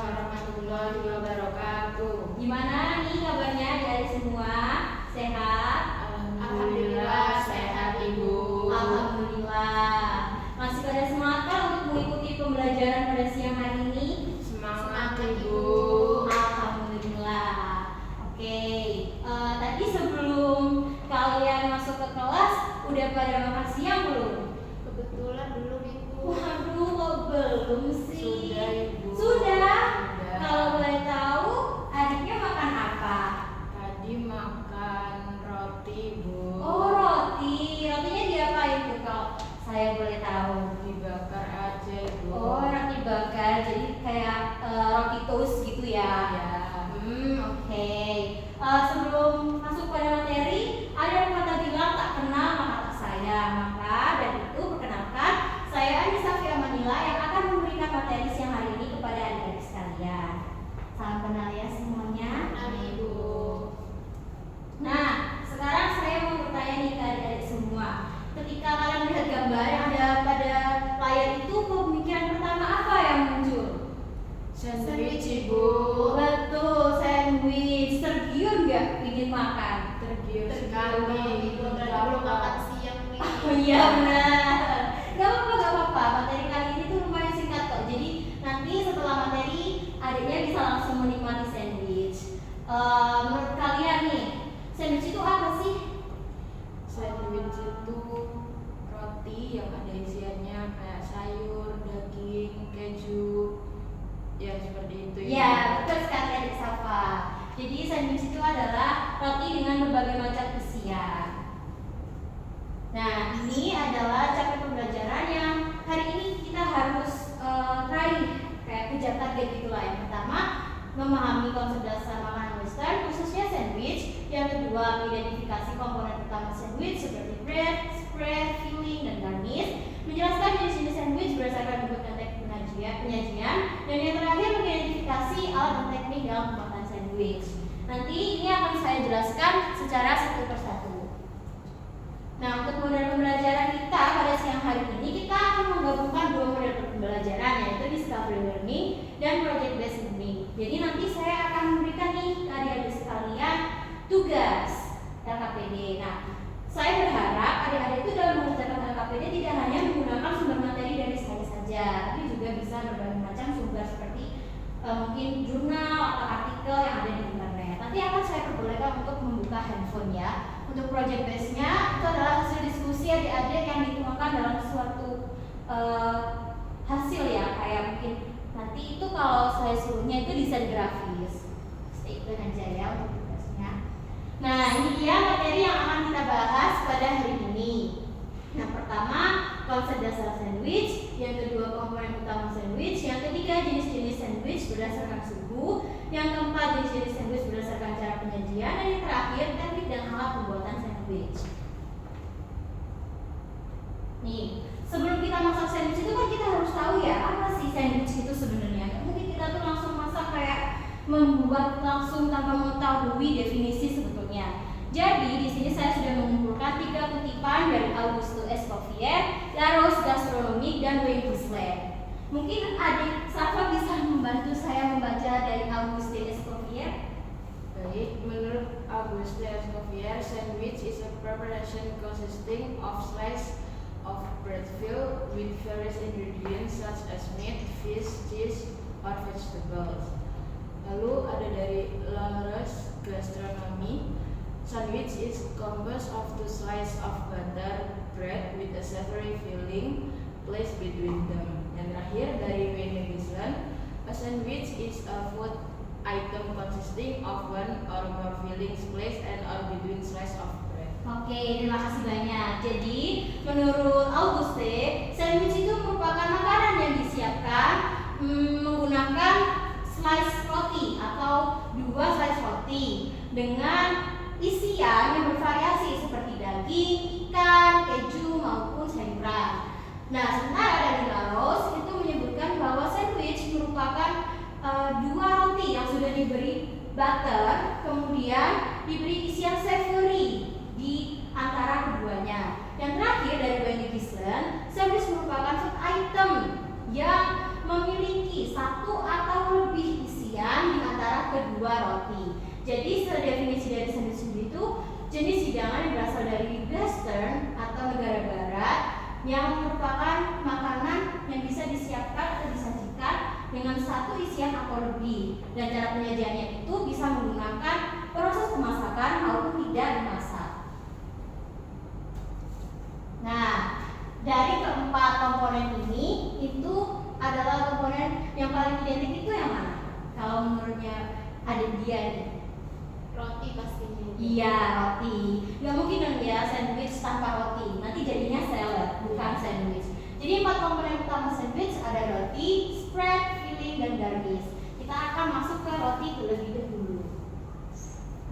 warahmatullahi wabarakatuh. Gimana nih kabarnya dari semua? Sehat? Alhamdulillah sehat Ibu. Alhamdulillah. Masih pada semangat kan untuk mengikuti pembelajaran pada siang hari ini? Semangat Ibu. Alhamdulillah. Oke, tadi sebelum kalian masuk ke kelas udah pada makan siang belum? Kebetulan belum Ibu. Waduh, kok belum sih? Sudah Ibu. Sudah? Sudah. Kalau boleh tahu, adiknya makan apa? Tadi makan roti Bu. Oh, roti. Rotinya diapain tuh kalau saya boleh tahu? Dibakar aja Ibu. Oh, roti bakar. Jadi kayak roti toast gitu ya? Ya. Oke. Sebelum masuk pada materi, ada yang kata bilang tak kenal maka tak sayang. Maka dari itu perkenalkan, saya Anissa Fiamanila yang akan memberikan materi siang hari ini kepada adik-adik sekalian. Salam kenal ya semuanya. Amin Ibu. Nah, sekarang saya mau bertanya nih ke adik-adik semua. Ketika kalian melihat gambar yang ada pada layar itu, pemikiran pertama apa yang muncul? Sandwich Ibu. Betul, sandwich. Tergiur nggak ingin makan? Tergiur Tergiur sekali. Ibu. Belum makan siang nih. Oh iya benar. Gak apa-apa. Materi kali ini tuh lumayan singkat kok. Jadi nanti setelah materi adiknya bisa langsung menikmati sandwich. Menurut kalian nih, sandwich itu apa sih? Sandwich itu roti yang ada isiannya kayak sayur, daging, keju, ya seperti itu Ya, betul sekali adik Safa. Jadi sandwich itu adalah roti dengan berbagai macam isian. Nah, ini adalah capaian pembelajaran yang hari ini kita harus raih, kayak kejar target gitulah. Yang pertama, memahami konsep dasar makanan Western, khususnya sandwich. Yang kedua, mengidentifikasi komponen utama sandwich seperti bread, spread, filling, dan garnish. Menjelaskan jenis-jenis sandwich berdasarkan bentuk dan teknik penyajian. Dan yang terakhir, mengidentifikasi alat dan teknik dalam pembuatan sandwich. Nanti ini akan saya jelaskan secara satu persatu. Nah, untuk model pembelajaran kita pada siang hari ini, kita akan menggabungkan dua model pembelajaran, yaitu discovery learning dan project based learning. Jadi nanti saya akan memberikan nih ke adik-adik sekalian tugas LKPD. Nah, saya berharap adik-adik itu dalam mengerjakan LKPD tidak hanya menggunakan sumber materi dari saya saja, tapi juga bisa berbagai macam sumber seperti mungkin jurnal atau artikel yang ada di internet. Nanti akan saya perbolehkan untuk membuka handphone ya. Untuk project base-nya itu adalah hasil diskusi adik-adik yang dituangkan dalam suatu hasil ya, kayak mungkin nanti itu kalau saya suruhnya itu desain grafis. Stay tune aja ya untuk tugasnya. Nah, ini dia materi yang akan kita bahas pada hari ini. Yang pertama, konsep dasar sandwich. Yang kedua, komponen utama sandwich. Yang ketiga, jenis-jenis sandwich berdasarkan suhu. Yang keempat, jenis-jenis sandwich berdasarkan cara penyajian. Dan yang terakhir, teknik dan alat pembuatan sandwich. Nih, sebelum kita masak sandwich itu kan kita harus tahu ya, apa sih sandwich itu sebenarnya. Mungkin kita tuh langsung masak kayak membuat langsung tanpa mengetahui definisi sebetulnya. Jadi di sini saya sudah mengumpulkan 3 kutipan dari Auguste Escoffier, La Rose Gastronomique, dan Wayne Gisler. Mungkin adik Safa bisa membantu saya membaca dari Auguste Escoffier. Baik, menurut Auguste Escoffier, sandwich is a preparation consisting of slice of bread filled with various ingredients such as meat, fish, cheese, or vegetables. Lalu ada dari La Rose Gastronomie, sandwich is composed of 2 slices of butter bread with a savory filling placed between them. Yang terakhir dari Wayne Gisler, a sandwich is a food item consisting of 1 or more fillings placed and or between slices of bread. Oke, terima kasih banyak. Jadi, menurut Auguste, sandwich itu merupakan makanan yang disiapkan menggunakan slice roti atau 2 slice roti dengan isian yang bervariasi seperti daging, ikan, keju maupun sayuran. Nah, sementara dari La Rose itu menyebutkan bahwa sandwich merupakan 2 roti yang sudah diberi butter, kemudian diberi isian savory di antara keduanya. Yang terakhir dari Wayne Gisler, sandwich merupakan food item yang memiliki 1 atau lebih atau lebih. Dan cara penyajiannya itu bisa menggunakan proses pemasakan maupun tidak dimasak. Nah, dari keempat komponen ini itu adalah komponen yang paling identik itu yang mana? Kalau menurutnya ada dia nih. Roti pastinya. Iya, roti. Gak mungkin dong ya sandwich tanpa roti. Nanti jadinya salad, bukan sandwich. Jadi 4 komponen utama sandwich ada roti, spread, filling, dan garnish. Kita akan masuk ke roti terlebih dahulu.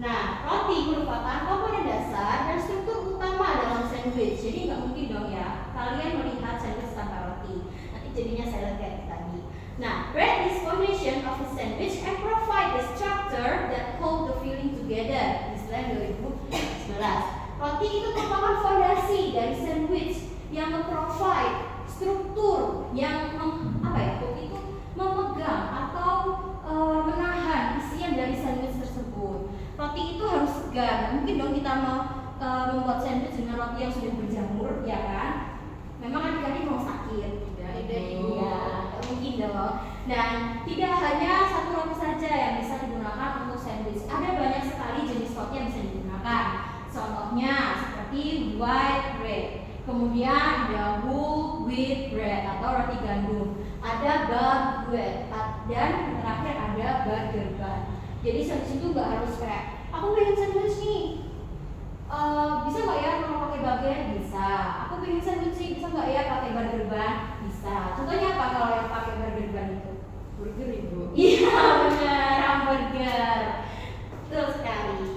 Nah, roti merupakan komponen dasar dan struktur utama dalam sandwich. Jadi nggak mungkin dong ya kalian melihat sandwich tanpa roti. Nanti jadinya salad kayak tadi. Nah, bread is foundation of a sandwich and provide the structure that hold the filling together. Istilah 2011. Roti itu merupakan fondasi dari sandwich yang memprovide struktur yang itu memegang atau menahan isian dari sandwich tersebut. Roti itu harus segar. Mungkin dong kita mau membuat sandwich dengan roti yang sudah berjamur, ya kan? Memang adik-adik mau sakit. Iya, mungkin dong. Dan tidak hanya satu roti saja yang bisa digunakan untuk sandwich. Ada banyak sekali jenis roti yang bisa digunakan. Contohnya seperti white bread. Kemudian ada whole wheat bread atau roti gandum. Ada bug bread dan terakhir ada burger bun. Jadi sandwich itu nggak harus kayak aku pengen sandwich nih. Bisa nggak ya kalau pakai bagian? Bisa. Aku pengen sandwich sih, bisa nggak ya pakai burger bun? Bisa. Contohnya apa kalau yang pakai burger bun itu? Burger ibu. Iya benar, hamburger. Betul sekali.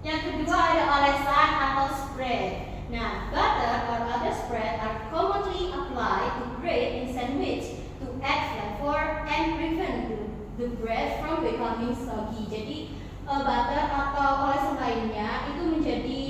Yang kedua ada olesan atau spread. Nah, butter or other spread are commonly applied to bread in sandwich to add flavor and prevent the bread from becoming soggy. Jadi butter atau olesan lainnya itu menjadi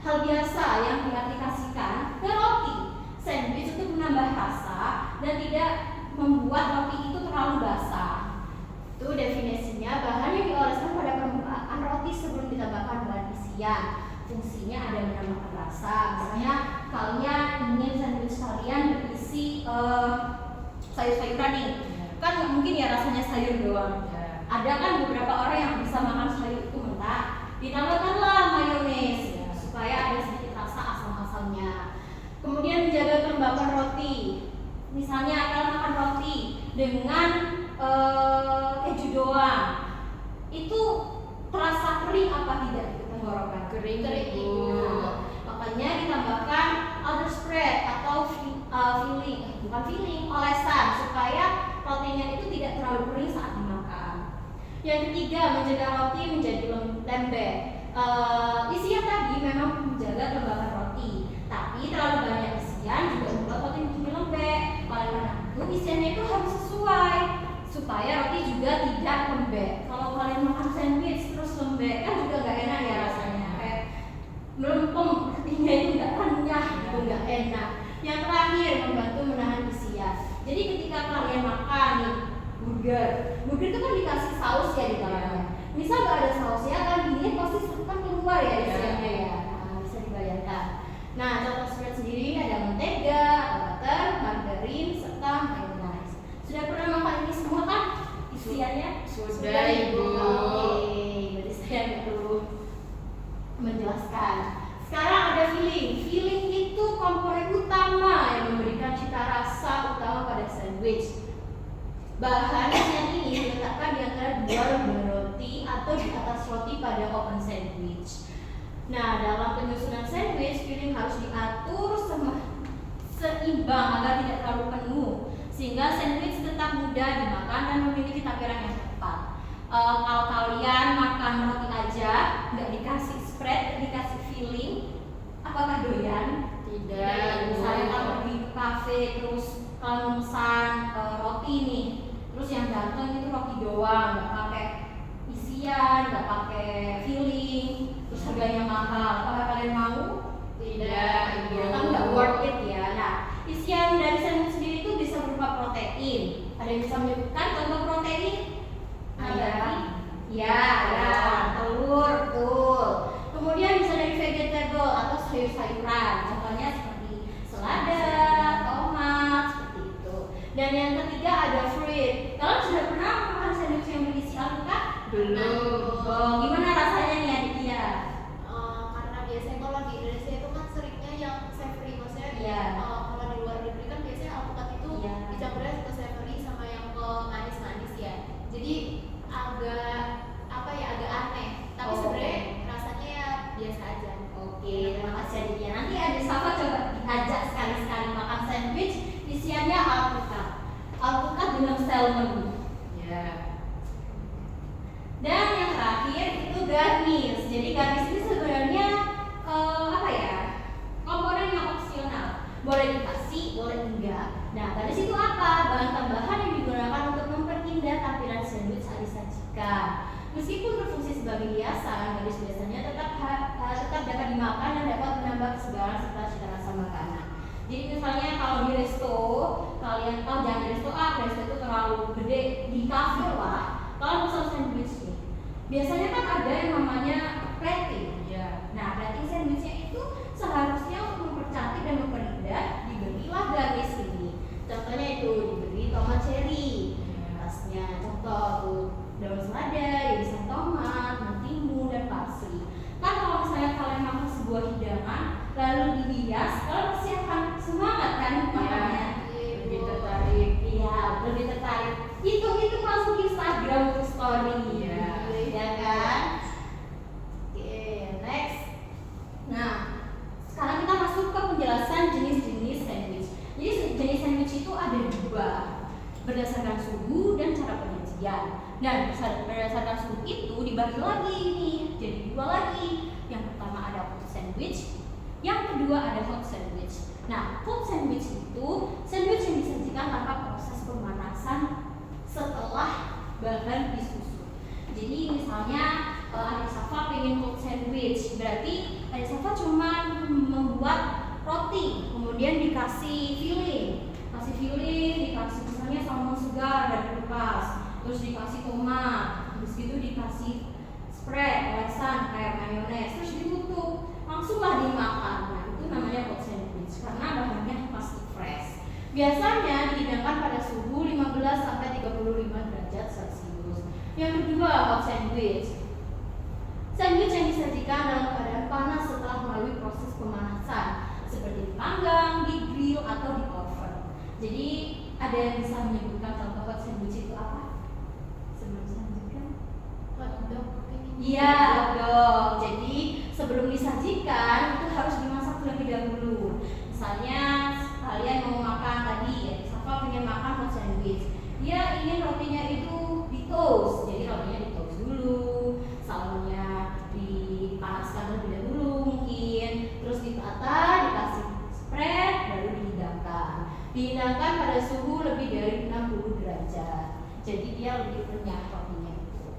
hal biasa yang diaplikasikan ke roti sandwich untuk menambah rasa dan tidak membuat roti itu terlalu basah. Itu definisinya, bahan yang dioleskan pada permukaan roti sebelum ditambahkan bahan isian. Fungsinya ada menambahkan rasa. Misalnya kalian ingin sandwich kalian berisi sayur-sayuran nih, kan nggak mungkin ya rasanya sayur doang. Ada kan beberapa orang yang bisa makan sayur itu mentah, ditambahkanlah mayones supaya ada sedikit rasa asam-asamnya. Kemudian menjaga kelembapan roti. Misalnya kalian makan roti dengan keju doang, itu terasa kering apa tidak di tenggorokan? Kering ibu. Makanya ditambahkan other spread atau olesan supaya rotinya itu tidak terlalu kering saat dimakan. Yang ketiga, menjaga roti menjadi lembek. Isian tadi memang menjaga kelembapan roti, tapi terlalu banyak isian juga membuat roti menjadi lembek. Oleh karena itu isiannya itu harus sesuai supaya roti juga tidak lembek. Kalau kalian makan sandwich terus lembek kan juga nggak enak ya rasanya, kayak melempem, rotinya itu nggak renyah gitu, nggak enak. Yang terakhir, membantu menahan isian. Jadi ketika kalian makan nih burger itu kan dikasih saus ya di dalamnya. Misal nggak ada sausnya kan ini pasti kan keluar ya isiannya ya. Nah, bisa dibayangkan. Nah, contoh spread sendiri ada mentega, butter, margarin, serta mayonnaise. Sudah pernah makan ini semua kan isiannya? Sudah ibu. Oke, berarti saya nggak perlu menjelaskan. Sekarang ada filling. Filling itu komponen utama yang memberikan cita rasa utama pada sandwich. Bahan yang ini diletakkan di antara dua lembar roti atau di atas roti pada open sandwich. Nah, dalam penyusunan sandwich, filling harus diatur seimbang agar tidak terlalu penuh, sehingga sandwich tetap mudah dimakan dan memiliki tampilan yang tepat. Kalau kalian makan roti aja, nggak dikasih spread, dikasih filling, apakah doyan? Tidak. Misalnya kalau pergi ke kafe terus kalau memesan roti nih, terus yang datang itu roti doang, nggak pakai isian, nggak pakai filling, terus harganya mahal. Apakah kalian mau? Tidak. Kan nggak worth it ya. Nah, isian dari sandwich sendiri itu bisa berupa protein. Ada yang bisa menyebutkan contoh protein? Ayam. Ya, ayam, telur, betul. Kemudian bisa dari vegetable atau sayur-sayuran. Contohnya seperti selada, tomat, seperti itu. Dan yang ketiga ada fruit. garnish. Jadi garnish ini sebenarnya apa ya? Komponen yang opsional. Boleh dikasih, boleh enggak. Nah, garnish itu apa? Bahan tambahan yang digunakan untuk memperkindah tampilan sandwich saat disajikan. Meskipun berfungsi sebagai hiasan, garnish biasanya tetap dapat dimakan dan dapat menambah kesegaran serta cita rasa makanan. Jadi misalnya kalau di resto, kalian tahu jangan di resto resto itu terlalu gede, di kafe lah. Kalau pesan sandwich nih, biasanya kan ada yang namanya plating. Ya. Nah, plating sandwichnya itu seharusnya untuk mempercantik dan memperindah diberilah garnish ini. Contohnya itu diberi tomat cherry, atasnya contoh tuh daun selada, irisan tomat, mentimun dan parsley. Kan kalau misalnya kalian makan sebuah hidangan lalu dihias, kalian pasti akan semangat kan makannya. Lebih tertarik. Iya, lebih tertarik. Itu masuk Instagram untuk story. Iya. Ya kan? Oke, next. Nah, sekarang kita masuk ke penjelasan jenis-jenis sandwich. Jadi jenis sandwich itu ada dua, berdasarkan suhu dan cara penyajian. Dan berdasarkan suhu itu dibagi lagi nih, jadi dua lagi. Yang pertama ada cold sandwich, yang kedua ada hot sandwich. Nah, hot sandwich itu sandwich yang disajikan tanpa proses pemanasan setelah bahan disusun. Jadi misalnya Adik Safa pengen hot sandwich, berarti Adik Safa cuma membuat roti, kemudian dikasih filling, dikasih misalnya salmon segar dari kulkas, terus dikasih tomat, habis itu dikasih spread, olesan kayak mayones, terus ditutup, langsunglah dimakan. Nah, itu namanya hot sandwich karena bahannya pasti fresh. Biasanya dihidangkan pada suhu 15 sampai 35 derajat Celcius. Yang kedua, hot sandwich. Sandwich yang disajikan dalam keadaan panas setelah melalui proses pemanasan, seperti dipanggang, di grill atau di oven. Jadi, ada yang bisa menyebutkan contoh hot sandwich itu apa? Sebelum disajikan? Hotdog. Iya, hotdog. Jadi, sebelum disajikan itu harus dimasak terlebih dahulu. Misalnya, kalian mau makan tadi, ya, Safa pengen makan hot sandwich. Dia ingin rotinya itu di toast, jadi rotinya di toast dulu, salmonnya dipanaskan terlebih dahulu mungkin, terus ditata, dikasih spread, baru dihidangkan. Dihidangkan pada suhu lebih dari 60 derajat, jadi dia lebih renyah rotinya itu.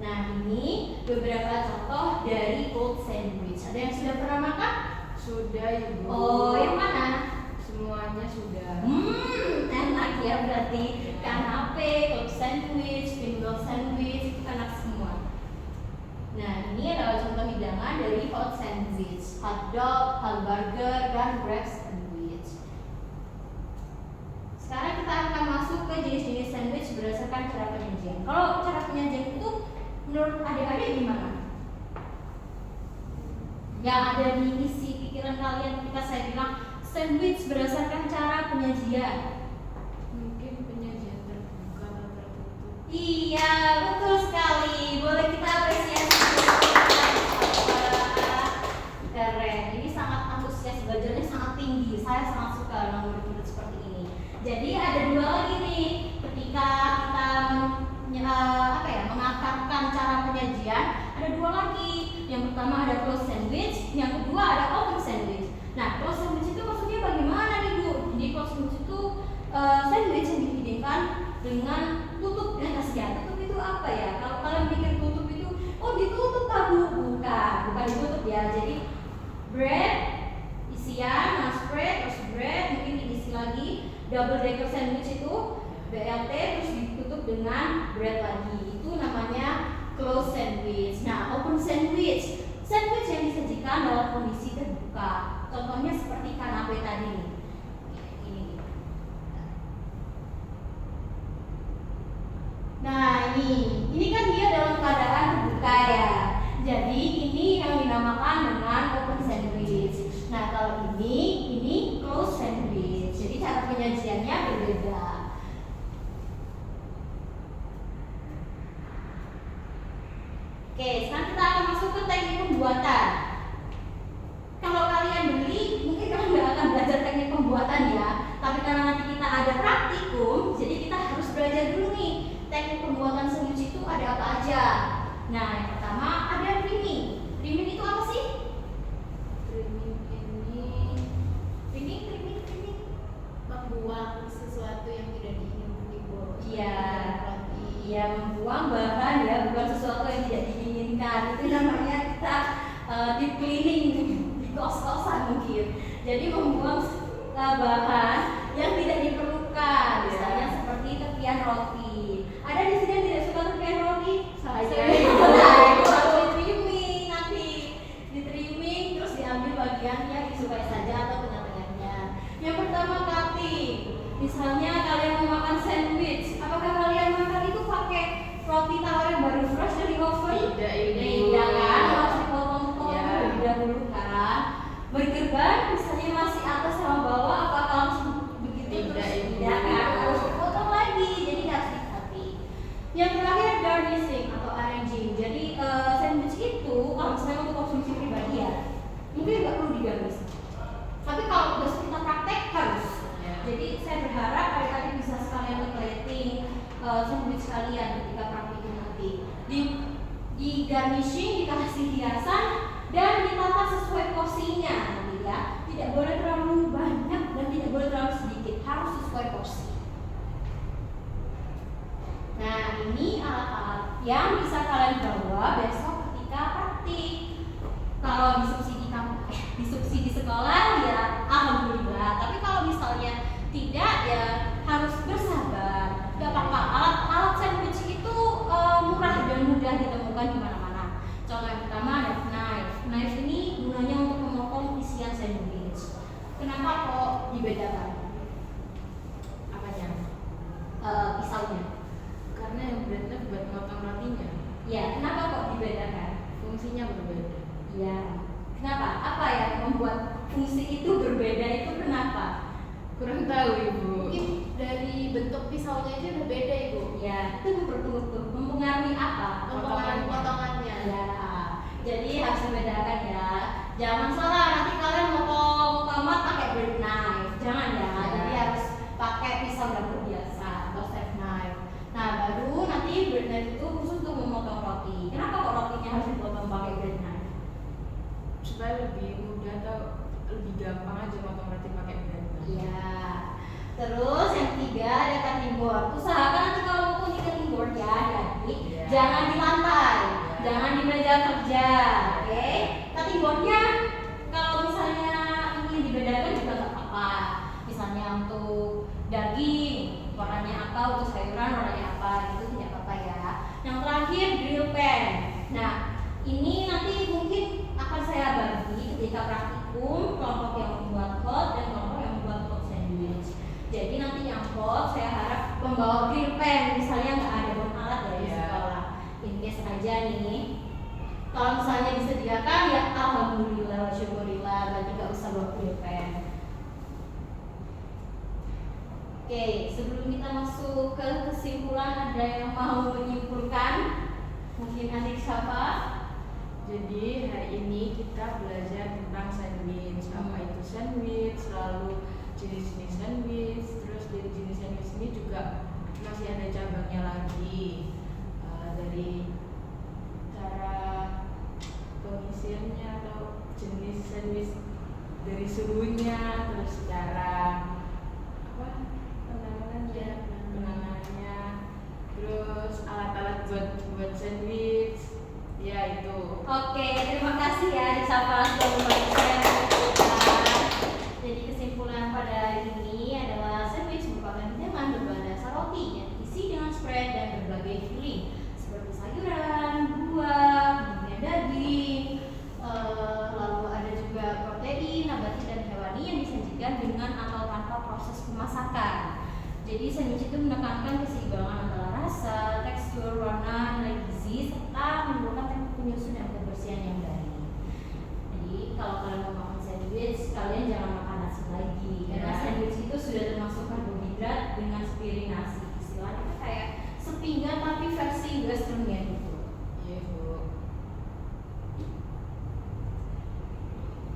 Nah, ini beberapa contoh dari cold sandwich. Ada yang sudah pernah makan? Sudah, Ibu. Oh, yang mana? Semuanya sudah. Enak ya berarti. Kanape, cold sandwich, finger sandwich, itu enak semua. Nah, ini adalah contoh hidangan dari hot sandwich, hot dog, hamburger, dan wrap sandwich. Sekarang kita akan masuk ke jenis-jenis sandwich berdasarkan cara penyajian. Kalau cara penyajian itu menurut adik-adik gimana? Yang ada di isi pikiran kalian ketika saya bilang sandwich berdasarkan cara penyajian? Mungkin penyajian terbuka atau tertutup. Iya, betul sekali. Boleh kita apresiasi. Keren. Ini sangat antusias, belajarnya sangat tinggi. Saya sangat suka dengan murid-murid seperti ini. Jadi ada dua lagi nih. Ketika kita mengakarkan cara penyajian, ada dua lagi. Yang pertama ada closed sandwich, yang kedua ada open sandwich. Nah, closed sandwich itu maksudnya bagaimana nih, Bu? Jadi closed sandwich itu sandwich yang dihidangkan dengan tutup. Tutup itu apa ya? Kalau kalian pikir tutup itu, oh ditutup Bu? Bukan ditutup ya. Jadi bread, isian, spread, terus bread, mungkin diisi lagi. Double decker sandwich itu BLT, terus ditutup dengan bread lagi. Itu namanya closed sandwich. Nah, open sandwich yang disajikan dalam kondisi terbuka. Contohnya seperti kanape tadi nih. Nah, ini kan dia dalam keadaan terbuka ya. Jadi ini yang dinamakan dengan open sandwich. Nah, kalau ini closed sandwich. Jadi cara penyajiannya berbeda. Oke, sekarang kita akan masuk ke teknik pembuatan. Kalau kalian beli, mungkin kalian nggak akan belajar teknik pembuatan ya. Tapi karena nanti kita ada praktikum, jadi kita harus belajar dulu nih teknik pembuatan sandwich itu ada apa aja. Nah, yang pertama ada trimming. Trimming itu apa sih? Trimming ini Trimming. Membuang sesuatu yang tidak diinginkan di Iya. roti. Iya, membuang bahan ya, bukan sesuatu yang tidak diinginkan. Itu namanya kita deep cleaning di kos-kosan mungkin. Jadi membuang bahan yang tidak diperlukan. Misalnya seperti tepian roti. Ada di sini yang tidak suka tepian roti? Saya. Nah, itu harus di trimming nanti. Di trimming terus diambil bagian yang disukai saja atau tengah-tengahnya. Yang pertama cutting. Misalnya kalian mau makan sandwich, apakah kalian makan itu pakai roti tawar yang baru fresh dari oven? Tidak, Ibu. Tidak kan, harus dipotong-potong Ya. terlebih dahulu kan. Burger bun misalnya masih atas sama bawah, apakah langsung begitu Tidak, terus? Ibu. Tidak kan, harus dipotong lagi, jadi harus dikati. Yang terakhir garnishing atau arranging. Jadi sandwich itu kalau misalnya untuk konsumsi pribadi ya, mungkin nggak perlu digarnish. Tapi kalau udah kita praktek harus. Ya. Jadi saya berharap adik-adik bisa sekalian nge-plating sandwich kalian ketika praktikum nanti. Di garnishing dikasih hiasan dan ditata sesuai porsinya nanti ya. Tidak boleh terlalu banyak dan tidak boleh terlalu sedikit, harus sesuai porsi. Nah, ini alat-alat yang bisa kalian bawa besok ketika praktik. Kalau disubsidi sekolah ya alhamdulillah. Tapi kalau misalnya tidak ya harus bersabar. Gak apa-apa. Alat sandwich itu murah dan mudah ditemukan di mana-mana. Contoh yang pertama ada knife. Knife ini gunanya untuk memotong isian sandwich. Kenapa kok dibedakan? Apanya? Pisaunya. Karena yang breadnya buat motong rotinya. Ya, kenapa kok dibedakan? Fungsinya berbeda. Ya. Kenapa? Apa yang membuat fungsi itu berbeda itu kenapa? Kurang tahu, Ibu. Mungkin dari bentuk pisaunya aja udah beda, Ibu. Ya, itu mempengaruhi apa? Potongannya. Ya. Jadi harus membedakan ya. Jangan salah nanti kalian motong tomat pakai bread knife. Jangan ya. Ya. Jadi harus pakai pisau dapur biasa atau chef knife. Nah, baru nanti bread knife itu khusus untuk memotong roti. Kenapa kok rotinya harus dipotong pakai bread knife? Supaya lebih mudah atau lebih gampang aja motong roti pakai bread. Iya. Terus yang ketiga ada cutting board. Usahakan nanti kalau mau punya cutting board ya, adik, Iya. jangan di lantai, Iya. jangan di meja kerja, oke? Cutting boardnya kalau misalnya ingin dibedakan juga nggak apa-apa. Misalnya untuk daging warnanya apa, untuk sayuran warnanya apa, itu tidak apa-apa ya. Yang terakhir grill pan. Nah, ini nanti mungkin akan saya bagi ketika praktikum kelompok yang membuat hot dan kelompok yang membuat hot sandwich. Jadi nanti yang hot saya harap membawa grill pan, misalnya nggak ada bom alat dari Iya. sekolah. In case aja nih, kalau misalnya disediakan ya alhamdulillah wa syukurillah, berarti nggak usah bawa grill pan. Oke, sebelum kita masuk ke kesimpulan, ada yang mau menyimpulkan? Mungkin adik siapa? Jadi hari ini kita belajar tentang sandwich. Apa itu sandwich, lalu jenis-jenis sandwich. Terus dari jenis sandwich ini juga masih ada cabangnya lagi. Dari cara pengisiannya atau jenis sandwich, dari suhunya, terus cara apa penanganannya, terus alat-alat buat sandwich. Ya itu. Oke, terima kasih ya Adik Safa sudah membantu saya menjelaskan. Jadi kesimpulan pada hari ini adalah sandwich merupakan hidangan berbahan dasar roti yang diisi dengan spread dan berbagai filling seperti sayuran, buah, kemudian daging, lalu ada juga protein, nabati dan hewani yang disajikan dengan atau tanpa proses pemasakan. Jadi sandwich itu menekankan keseimbangan antara rasa, tekstur, warna, nilai gizi, serta menimbulkan teknik penyusun dan kebersihan yang baik. Jadi kalau kalian mau makan sandwich, kalian jangan makan nasi lagi, karena Ya. sandwich itu sudah termasuk karbohidrat dengan sepiring nasi. Istilahnya kayak sepinggan tapi versi westernnya gitu. Iya, Bu.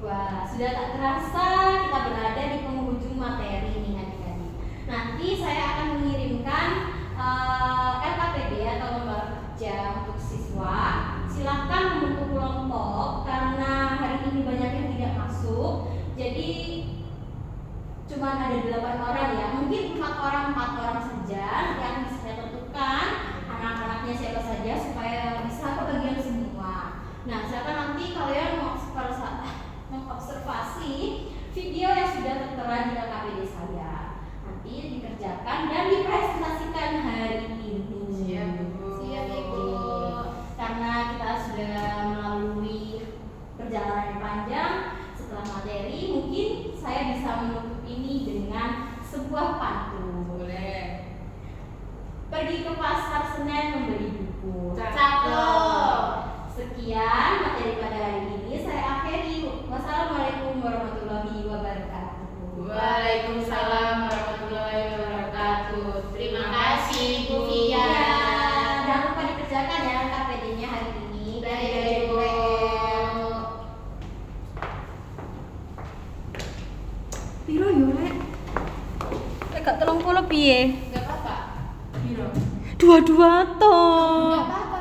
Wah, sudah tak terasa kita berada di penghujung materi nih adik-adik. Nanti saya akan mengirimkan LKPD atau lembar kerja untuk siswa ada 8 orang ya, mungkin 4 orang saja yang bisa saya tentukan anak-anaknya siapa saja supaya bisa kebagian semua. Nah, silakan nanti kalian mengobservasi video yang sudah tertera di LKPD saya. Nanti dikerjakan dan dipresentasikan hari ini. Siap, Bu. Siap, Ibu. Karena kita sudah melalui perjalanan yang panjang, setelah materi mungkin saya bisa menutup ini dengan sebuah pantun. Boleh. Pergi ke pasar Senen membeli buku. Cakep. Sekian materi pada hari ini, saya akhiri. Wassalamualaikum warahmatullahi wabarakatuh. Waalaikumsalam warahmatullahi wabarakatuh. Terima kasih, Bu Ya, Fia. jangan lupa dikerjakan ya KPD-nya hari ini. Baik, Bu. Piro yo rek? Gak 30 piye? Gak apa-apa. Biro. Dua-dua toh. Gak apa-apa,